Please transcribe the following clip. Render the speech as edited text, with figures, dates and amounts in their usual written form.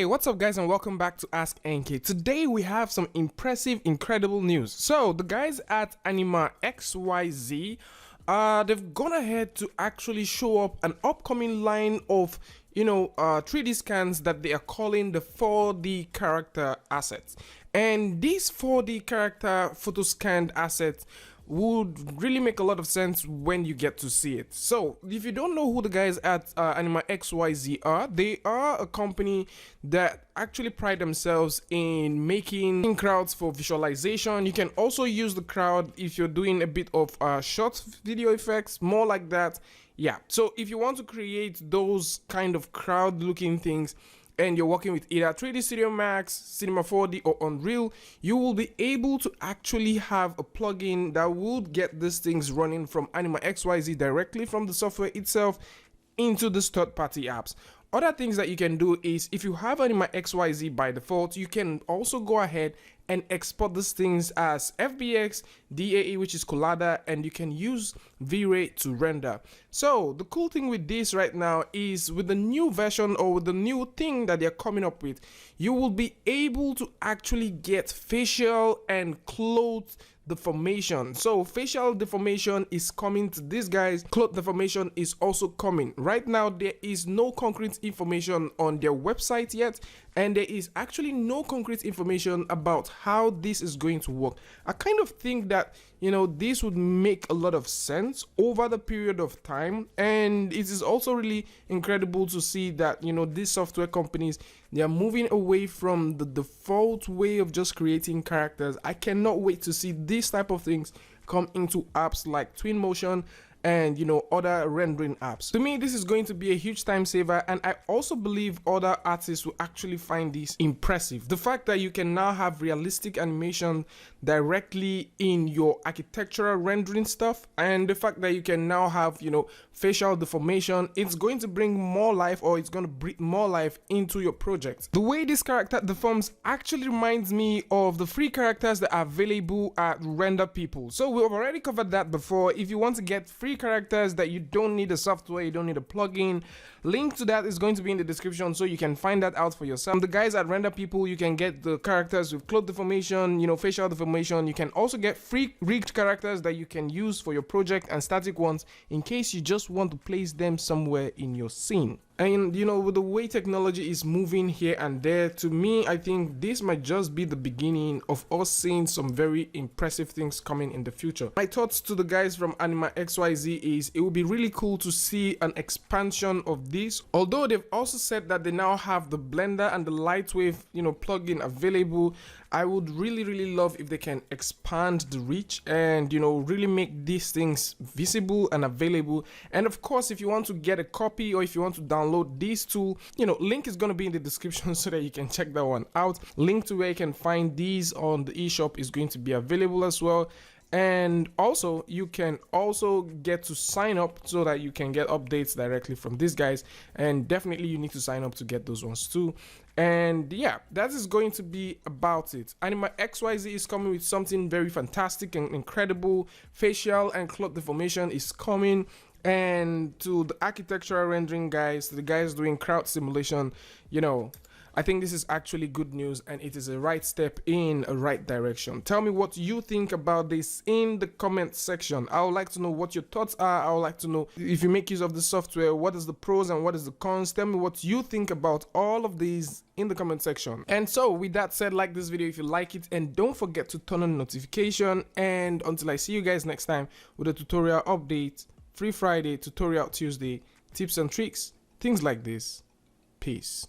Hey, what's up guys, and welcome back to askNK. Today we have some impressive, incredible news. So the guys at Anima XYZ, they've gone ahead to actually show up an upcoming line of 3D scans that they are calling the 4D character assets. And these 4D character photoscanned assets would really make a lot of sense when you get to see it. So if you don't know who the guys at Anima XYZ are, they are a company that actually pride themselves in making crowds for visualization. You can also use the crowd if you're doing a bit of short video effects, more like that. Yeah, so if you want to create those kind of crowd looking things, and you're working with either 3D Studio Max, Cinema 4D, or Unreal, you will be able to actually have a plugin that will get these things running from Anima XYZ directly from the software itself into these third-party apps. Other things that you can do is, if you have Anima XYZ by default, you can also go ahead and export these things as FBX, DAE, which is Collada, and you can use V-Ray to render. So the cool thing with this right now is, with the new version or with the new thing that they're coming up with, you will be able to actually get facial and clothes deformation. So facial deformation is coming to these guys. Cloth deformation is also coming. Right now there is no concrete information on their website yet, and there is actually no concrete information about how this is going to work. I kind of think that this would make a lot of sense over the period of time, and it is also really incredible to see that these software companies, they are moving away from the default way of just creating characters. I cannot wait to see these type of things come into apps like Twinmotion and other rendering apps. To me, this is going to be a huge time saver, and I also believe other artists will actually find this impressive. The fact that you can now have realistic animation directly in your architectural rendering stuff, and the fact that you can now have facial deformation, it's going to bring more life, or it's going to breathe more life into your project. The way this character deforms actually reminds me of the free characters that are available at Render People. So we've already covered that before. If you want to get free characters that you don't need a software, you don't need a plugin, link to that is going to be in the description, so you can find that out for yourself. The guys at Render People, you can get the characters with cloth deformation, facial deformation. You can also get free rigged characters that you can use for your project, and static ones in case you just want to place them somewhere in your scene. And with the way technology is moving here and there, to me, I think this might just be the beginning of us seeing some very impressive things coming in the future. My thoughts to the guys from Anima XYZ is, it would be really cool to see an expansion of this. Although they've also said that they now have the Blender and the Lightwave plugin available, I would really love if they can expand the reach and really make these things visible and available. And of course, if you want to get a copy, or if you want to download these two, link is going to be in the description so that you can check that one out. Link to where you can find these on the eShop is going to be available as well. And also, you can also get to sign up so that you can get updates directly from these guys, and definitely you need to sign up to get those ones too. And yeah, that is going to be about it. Anima XYZ is coming with something very fantastic and incredible. Facial and cloth deformation is coming. And to the architectural rendering guys, the guys doing crowd simulation, I think this is actually good news, and it is a right step in a right direction. Tell me what you think about this in the comment section. I would like to know what your thoughts are. I would like to know, if you make use of the software, what is the pros and what is the cons. Tell me what you think about all of these in the comment section. And so with that said, like this video if you like it, and don't forget to turn on notification. And until I see you guys next time with a tutorial update, Free Friday, Tutorial Tuesday, tips and tricks, things like this. Peace.